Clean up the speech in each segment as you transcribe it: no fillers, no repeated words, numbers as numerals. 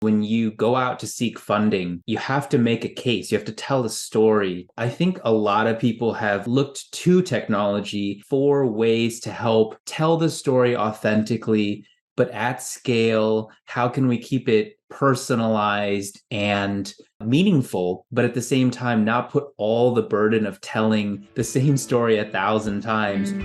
When you go out to seek funding, you have to make a case. You have to tell a story. I think a lot of people have looked to technology for ways to help tell the story authentically, but at scale. How can we keep it personalized and meaningful, but at the same time, not put all the burden of telling the same story 1,000 times?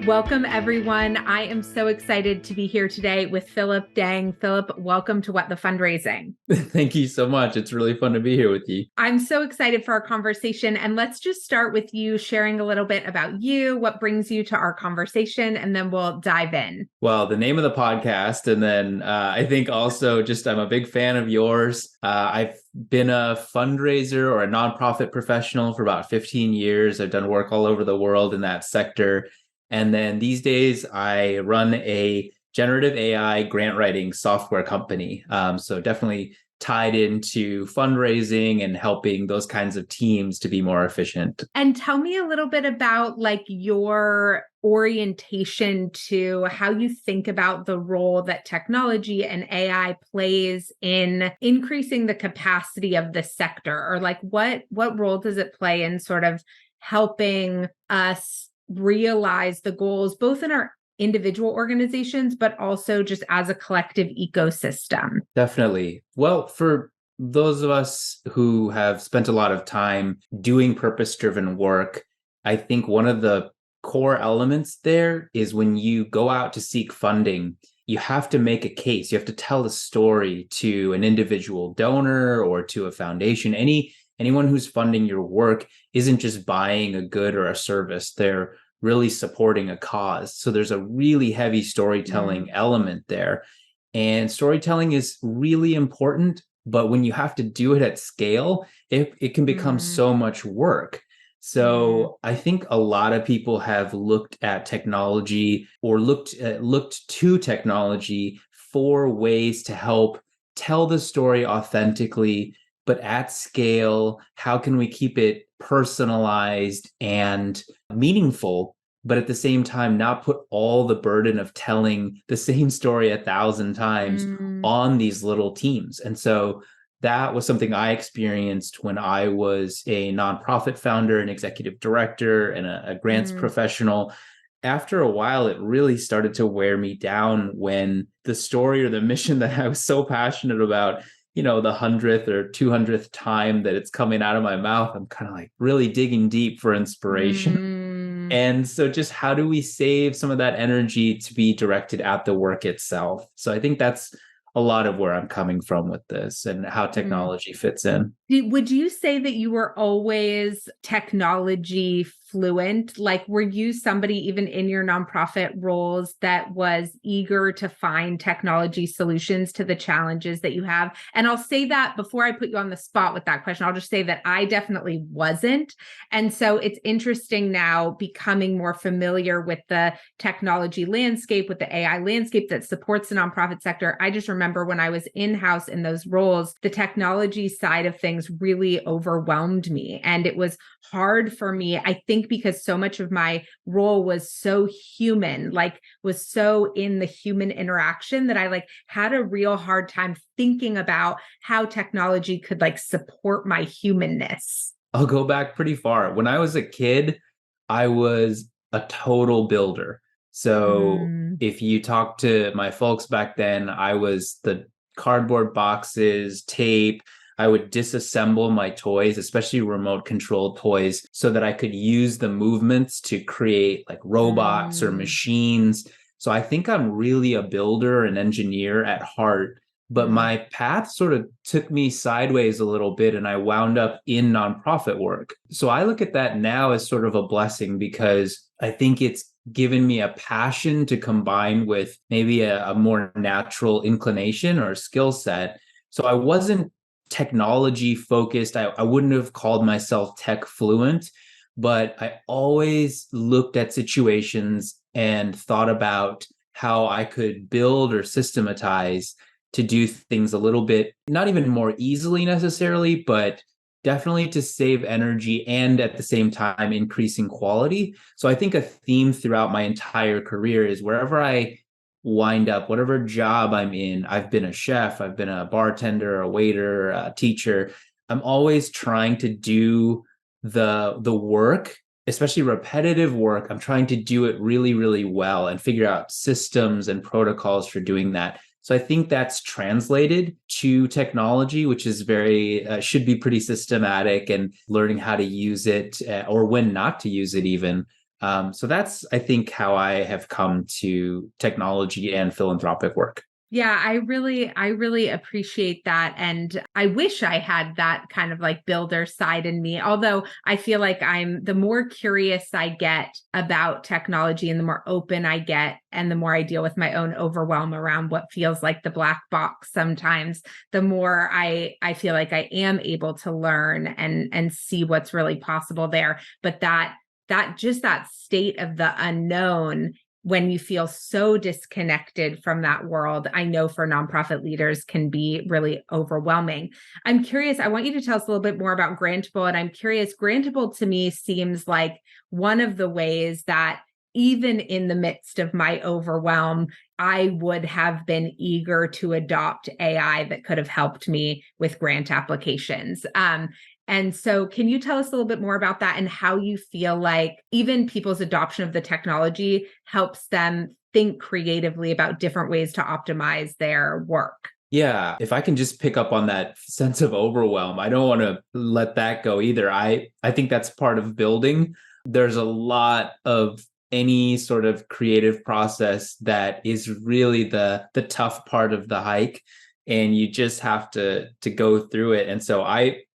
Welcome, everyone. I am so excited to be here today with Philip Deng. Philip, welcome to What the Fundraising. Thank you so much. It's really fun to be here with you. I'm so excited for our conversation. And let's just start with you sharing a little bit about you, what brings you to our conversation, and then we'll dive in. Well, the name of the podcast, and then I think also just I'm a big fan of yours. I've been a fundraiser or a nonprofit professional for about 15 years. I've done work all over the world in that sector. And then these days, I run a generative AI grant writing software company. So definitely tied into fundraising and helping those kinds of teams to be more efficient. And tell me a little bit about your orientation to how you think about the role that technology and AI plays in increasing the capacity of the sector, or what role does it play in sort of helping us realize the goals, both in our individual organizations, but also just as a collective ecosystem? Definitely. Well, for those of us who have spent a lot of time doing purpose-driven work, I think one of the core elements there is when you go out to seek funding, you have to make a case. You have to tell a story to an individual donor or to a foundation. Anyone who's funding your work isn't just buying a good or a service. They're really supporting a cause. So there's a really heavy storytelling element there. And storytelling is really important, but when you have to do it at scale, it can become so much work. So I think a lot of people have looked at technology or looked to technology for ways to help tell the story authentically, but at scale. How can we keep it personalized and meaningful, but at the same time, not put all the burden of telling the same story 1,000 times on these little teams? And so that was something I experienced when I was a nonprofit founder, an executive director, and a grants professional. After a while, it really started to wear me down when the story or the mission that I was so passionate about, the 100th or 200th time that it's coming out of my mouth, I'm kind of like really digging deep for inspiration. And so just how do we save some of that energy to be directed at the work itself? So I think that's a lot of where I'm coming from with this and how technology fits in. Would you say that you were always technology fluent? Like, were you somebody even in your nonprofit roles that was eager to find technology solutions to the challenges that you have? And I'll say that before I put you on the spot with that question, I'll just say that I definitely wasn't. And so it's interesting now becoming more familiar with the technology landscape, with the AI landscape that supports the nonprofit sector. I just remember when I was in-house in those roles, the technology side of things really overwhelmed me. And it was hard for me, I think, because so much of my role was so human, was so in the human interaction, that I had a real hard time thinking about how technology could support my humanness. I'll go back pretty far. When I was a kid, I was a total builder. So if you talk to my folks back then, I was the cardboard boxes, tape. I would disassemble my toys, especially remote controlled toys, so that I could use the movements to create robots or machines. So I think I'm really a builder and engineer at heart. But my path sort of took me sideways a little bit, and I wound up in nonprofit work. So I look at that now as sort of a blessing, because I think it's given me a passion to combine with maybe a more natural inclination or skill set. So I wasn't technology focused. I wouldn't have called myself tech fluent, but I always looked at situations and thought about how I could build or systematize to do things a little bit, not even more easily necessarily, but definitely to save energy and at the same time increasing quality. So I think a theme throughout my entire career is wherever I wind up, whatever job I'm in, I've been a chef, I've been a bartender, a waiter, a teacher. I'm always trying to do the work, especially repetitive work. I'm trying to do it really, really well and figure out systems and protocols for doing that. So I think that's translated to technology, which is very, should be pretty systematic and learning how to use it or when not to use it even. So that's, I think, how I have come to technology and philanthropic work. Yeah, I really appreciate that. And I wish I had that kind of like builder side in me. Although I feel like the more curious I get about technology and the more open I get, and the more I deal with my own overwhelm around what feels like the black box sometimes, the more I feel like I am able to learn and see what's really possible there. But that state of the unknown, when you feel so disconnected from that world, I know for nonprofit leaders can be really overwhelming. I'm curious, I want you to tell us a little bit more about Grantable. And I'm curious, Grantable to me seems like one of the ways that even in the midst of my overwhelm, I would have been eager to adopt AI that could have helped me with grant applications. And so can you tell us a little bit more about that and how you feel like even people's adoption of the technology helps them think creatively about different ways to optimize their work? Yeah, if I can just pick up on that sense of overwhelm, I don't want to let that go either. I think that's part of building. There's a lot of any sort of creative process that is really the tough part of the hike, and you just have to go through it. And so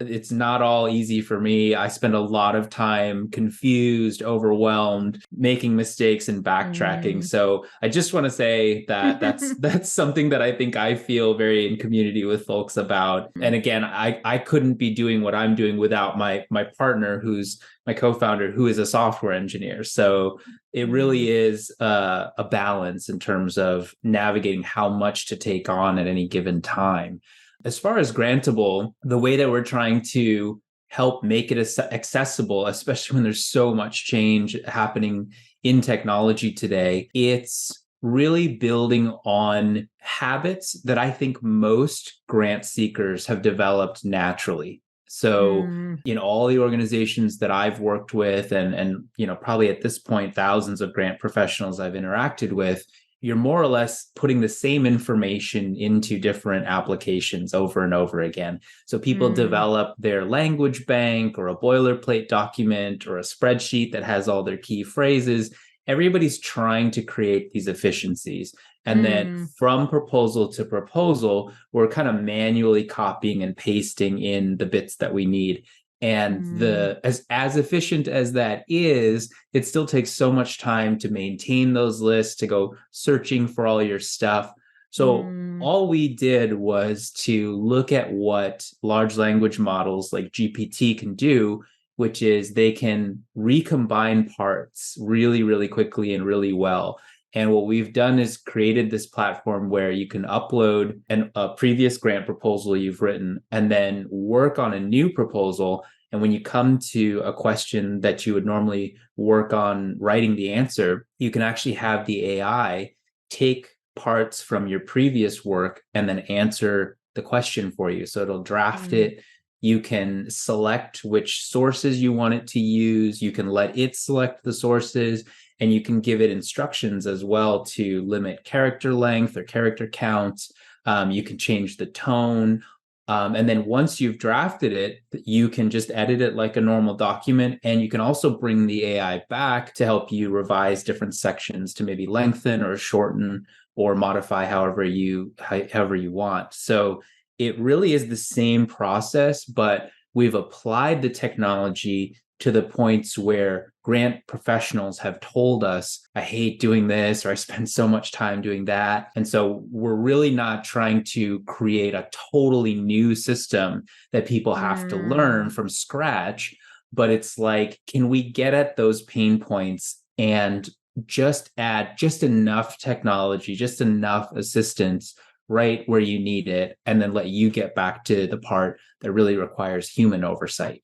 it's not all easy for me. I spend a lot of time confused, overwhelmed, making mistakes and backtracking. So I just want to say that that's something that I think I feel very in community with folks about. And again, I couldn't be doing what I'm doing without my partner, who's my co-founder, who is a software engineer. So it really is a balance in terms of navigating how much to take on at any given time. As far as Grantable, the way that we're trying to help make it accessible, especially when there's so much change happening in technology today, it's really building on habits that I think most grant seekers have developed naturally. So in all the organizations that I've worked with and probably at this point thousands of grant professionals I've interacted with, you're more or less putting the same information into different applications over and over again. So people develop their language bank or a boilerplate document or a spreadsheet that has all their key phrases. Everybody's trying to create these efficiencies. And then from proposal to proposal, we're kind of manually copying and pasting in the bits that we need. And as efficient as that is, it still takes so much time to maintain those lists, to go searching for all your stuff. So all we did was to look at what large language models like GPT can do, which is they can recombine parts really, really quickly and really well. And what we've done is created this platform where you can upload a previous grant proposal you've written and then work on a new proposal. And when you come to a question that you would normally work on writing the answer, you can actually have the AI take parts from your previous work and then answer the question for you. So it'll draft it. You can select which sources you want it to use. You can let it select the sources. And you can give it instructions as well to limit character length or character count. You can change the tone. And then once you've drafted it, you can just edit it like a normal document. And you can also bring the AI back to help you revise different sections to maybe lengthen or shorten or modify however you want. So it really is the same process, but we've applied the technology to the points where grant professionals have told us, I hate doing this, or I spend so much time doing that. And so we're really not trying to create a totally new system that people have to learn from scratch. But it's like, can we get at those pain points and just add just enough technology, just enough assistance right where you need it, and then let you get back to the part that really requires human oversight.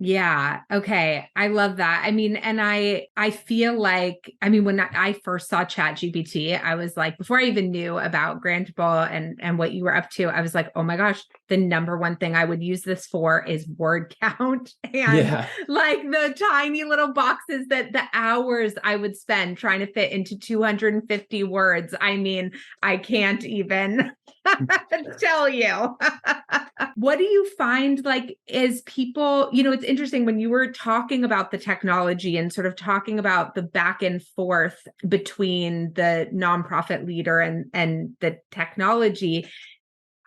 Yeah. Okay. I love that. I mean, and I feel like, I mean, when I first saw ChatGPT, I was like, before I even knew about Grantable and what you were up to, I was like, oh my gosh, the number one thing I would use this for is word count and Yeah. like the tiny little boxes that the hours I would spend trying to fit into 250 words. I mean, I can't even tell you. What do you find like as people, it's interesting when you were talking about the technology and sort of talking about the back and forth between the nonprofit leader and the technology.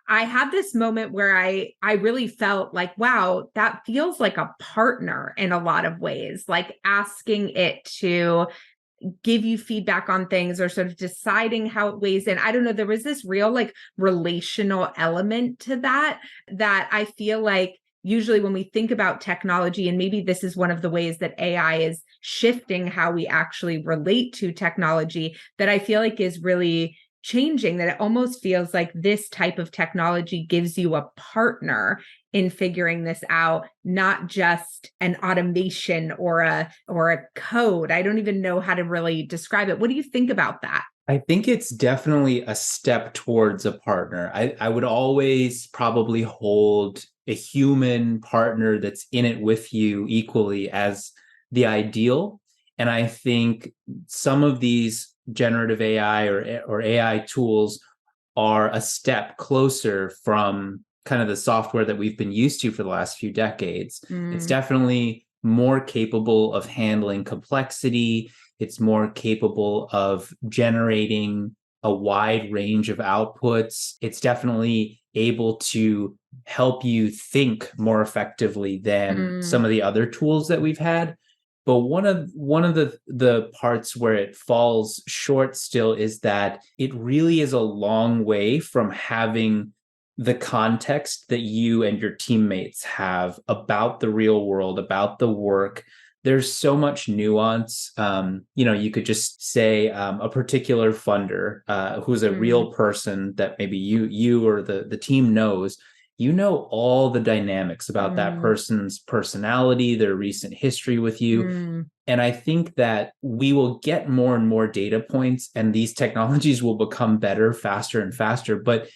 I had this moment where I really felt like, wow, that feels like a partner in a lot of ways, like asking it to give you feedback on things or sort of deciding how it weighs in. I don't know. There was this real like relational element to that I feel like usually when we think about technology, and maybe this is one of the ways that AI is shifting how we actually relate to technology, that I feel like is really changing, that it almost feels like this type of technology gives you a partner in figuring this out, not just an automation or a code. I don't even know how to really describe it. What do you think about that? I think it's definitely a step towards a partner. I would always probably hold a human partner that's in it with you equally as the ideal. And I think some of these generative AI or AI tools are a step closer from kind of the software that we've been used to for the last few decades. It's definitely more capable of handling complexity. It's more capable of generating a wide range of outputs. It's definitely able to help you think more effectively than some of the other tools that we've had. But one of the parts where it falls short still is that it really is a long way from having the context that you and your teammates have about the real world, about the work. There's so much nuance. You could just say a particular funder who's a real person that maybe you or the team knows. You know all the dynamics about that person's personality, their recent history with you. And I think that we will get more and more data points, and these technologies will become better, faster and faster. But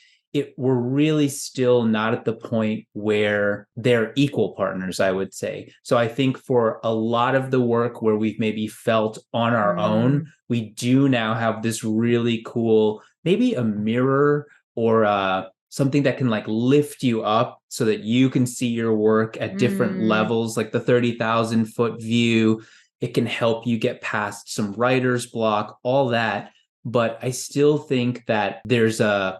we're really still not at the point where they're equal partners, I would say. So I think for a lot of the work where we've maybe felt on our own, we do now have this really cool, maybe a mirror or something that can like lift you up so that you can see your work at different levels, like the 30,000-foot view. It can help you get past some writer's block, all that. But I still think that there's a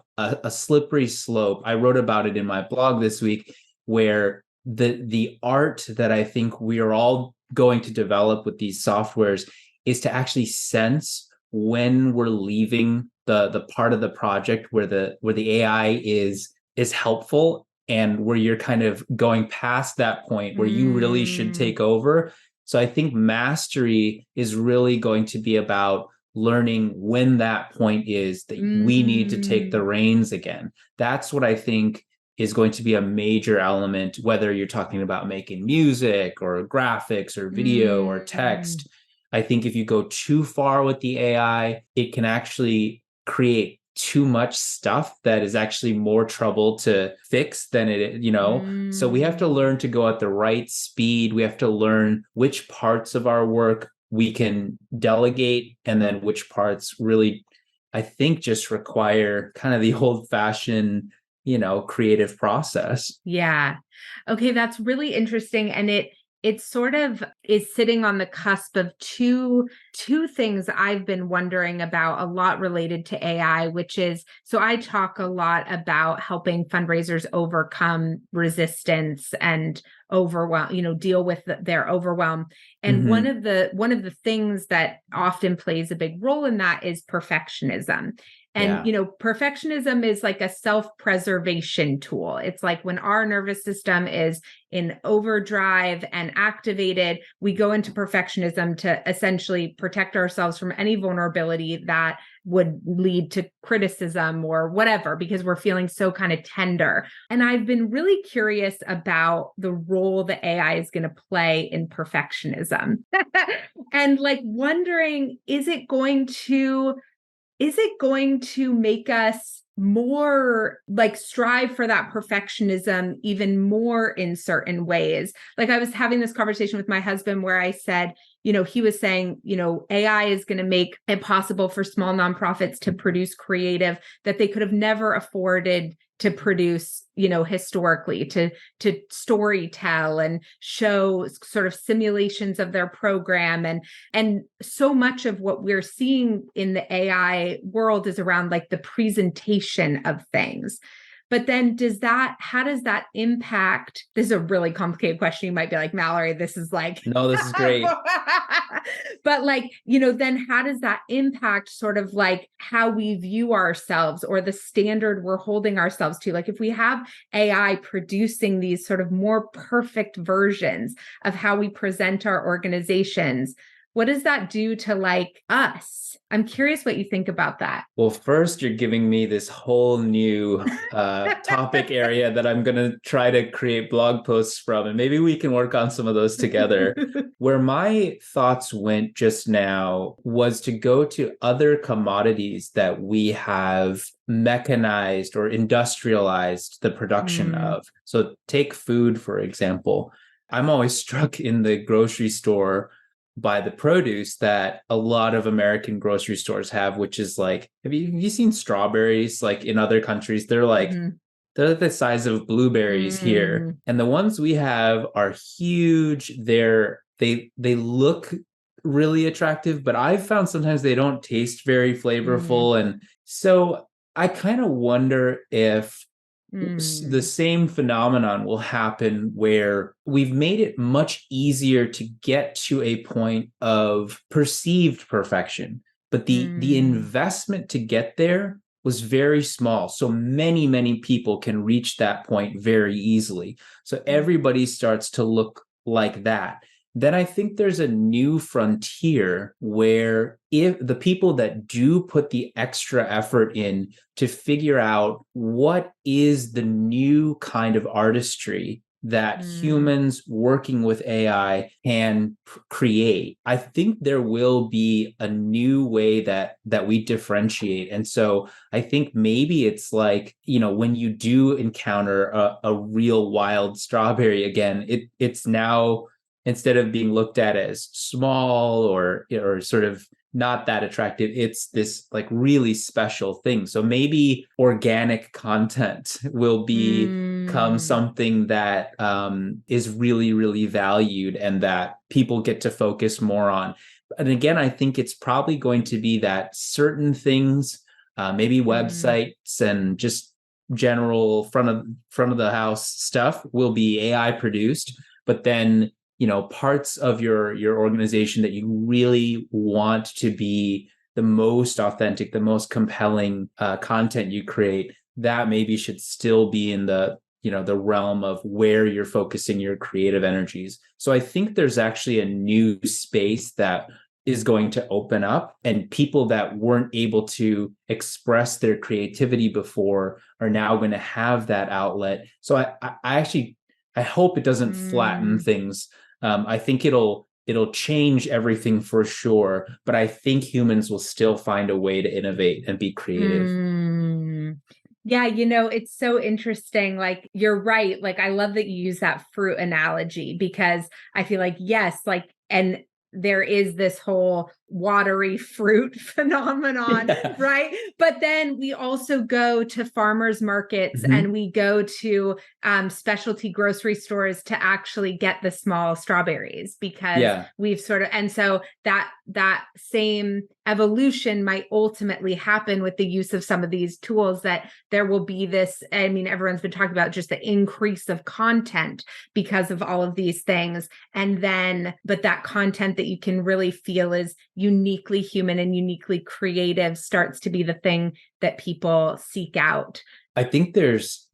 slippery slope. I wrote about it in my blog this week, where the art that I think we are all going to develop with these softwares is to actually sense when we're leaving the part of the project where the AI is helpful, and where you're kind of going past that point where you really should take over. So I think mastery is really going to be about learning when that point is that we need to take the reins again. That's what I think is going to be a major element, whether you're talking about making music or graphics or video or text. I think if you go too far with the AI, it can actually create too much stuff that is actually more trouble to fix than So we have to learn to go at the right speed. We have to learn which parts of our work we can delegate, and then which parts really, I think, just require kind of the old-fashioned, creative process. Yeah. Okay, that's really interesting. And it sort of is sitting on the cusp of two things I've been wondering about a lot related to AI, which is, so I talk a lot about helping fundraisers overcome resistance and overwhelm, deal with their overwhelm. And one of the things that often plays a big role in that is perfectionism. And, Yeah. perfectionism is like a self-preservation tool. It's like when our nervous system is in overdrive and activated, we go into perfectionism to essentially protect ourselves from any vulnerability that would lead to criticism or whatever, because we're feeling so kind of tender. And I've been really curious about the role that AI is going to play in perfectionism and like wondering, is it going to make us more like strive for that perfectionism even more in certain ways? Like I was having this conversation with my husband where I said, he was saying, AI is going to make it possible for small nonprofits to produce creative that they could have never afforded to produce, historically, to story tell and show sort of simulations of their program. And so much of what we're seeing in the AI world is around like the presentation of things. But then how does that impact? This is a really complicated question. You might be like, Mallory, this is like, No, this is great. but like, then how does that impact sort of like how we view ourselves or the standard we're holding ourselves to? Like if we have AI producing these sort of more perfect versions of how we present our organizations, what does that do to like us? I'm curious what you think about that. Well, first, you're giving me this whole new topic area that I'm going to try to create blog posts from, and maybe we can work on some of those together. Where my thoughts went just now was to go to other commodities that we have mechanized or industrialized the production of. So take food, for example. I'm always struck in the grocery store by the produce that a lot of American grocery stores have, which is like, have you seen strawberries? Like in other countries, they're like, they're the size of blueberries here. And the ones we have are huge. They look really attractive, but I've found sometimes they don't taste very flavorful. And so I kind of wonder if the same phenomenon will happen where we've made it much easier to get to a point of perceived perfection, but the investment to get there was very small. So many people can reach that point very easily. So everybody starts to look like that. Then I think there's a new frontier where if the people that do put the extra effort in to figure out what is the new kind of artistry that humans working with AI can create, I think there will be a new way that we differentiate. And so I think maybe it's like, when you do encounter a real wild strawberry again, it's now, instead of being looked at as small or sort of not that attractive, it's this like really special thing. So maybe organic content will become something that is really, really valued and that people get to focus more on. And again, I think it's probably going to be that certain things, maybe websites and just general front of the house stuff will be AI produced, but then parts of your organization that you really want to be the most authentic, the most compelling content you create, that maybe should still be in the realm of where you're focusing your creative energies. So I think there's actually a new space that is going to open up, and people that weren't able to express their creativity before are now going to have that outlet. So I hope it doesn't flatten things. I think it'll change everything for sure, but I think humans will still find a way to innovate and be creative. Yeah, it's so interesting. Like, you're right. Like, I love that you use that fruit analogy, because I feel like, yes, like, and there is this whole watery fruit phenomenon, right? But then we also go to farmers markets and we go to specialty grocery stores to actually get the small strawberries, because we've sort of, and so that same evolution might ultimately happen with the use of some of these tools, that there will be this, I mean, everyone's been talking about just the increase of content because of all of these things. And then, but that content that you can really feel is uniquely human and uniquely creative starts to be the thing that people seek out. I think there's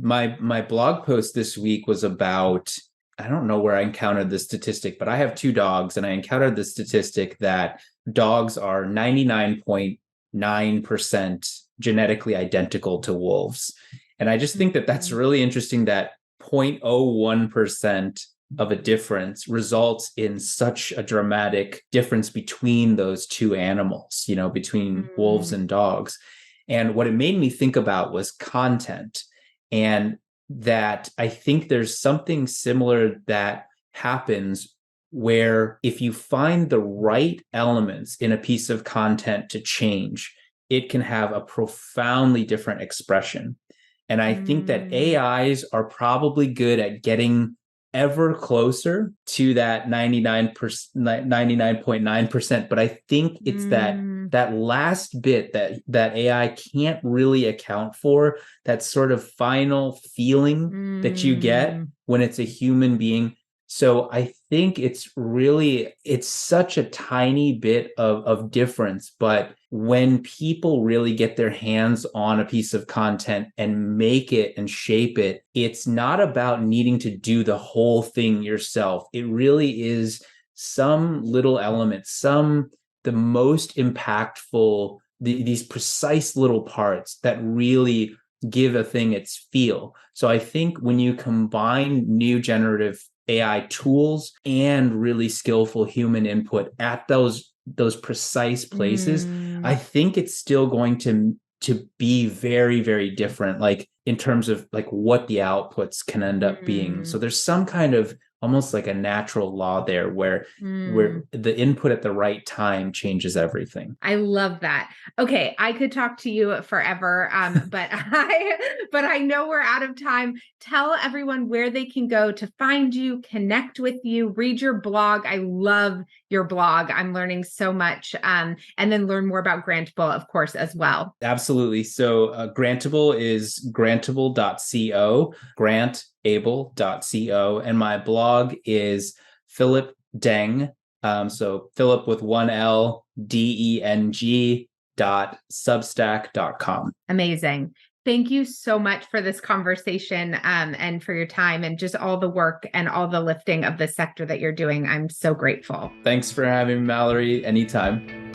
my blog post this week was about, I don't know where I encountered the statistic, but I have 2 dogs, and I encountered the statistic that dogs are 99.9% genetically identical to wolves. And I just think that that's really interesting, that 0.01% of a difference results in such a dramatic difference between those 2 animals, between wolves and dogs. And what it made me think about was content, and that I think there's something similar that happens where if you find the right elements in a piece of content to change, it can have a profoundly different expression. And I think that AIs are probably good at getting ever closer to that 99.9%. But I think it's that last bit that AI can't really account for, that sort of final feeling that you get when it's a human being. So I think it's such a tiny bit of difference, but when people really get their hands on a piece of content and make it and shape it, it's not about needing to do the whole thing yourself. It really is some little element, the most impactful, these precise little parts that really give a thing its feel. So I think when you combine new generative AI tools and really skillful human input at those precise places, I think it's still going to be very, very different, like in terms of like what the outputs can end up being. So there's some kind of almost like a natural law there where the input at the right time changes everything. I love that. Okay, I could talk to you forever, but I know we're out of time. Tell everyone where they can go to find you, connect with you, read your blog. I love your blog. I'm learning so much, and then learn more about Grantable, of course, as well. Absolutely. So Grantable is grantable.co, grantable.co, and my blog is Philip Deng. So Philip with 1L, DENG.substack.com. Amazing. Thank you so much for this conversation, and for your time and just all the work and all the lifting of the sector that you're doing. I'm so grateful. Thanks for having me, Mallory. Anytime.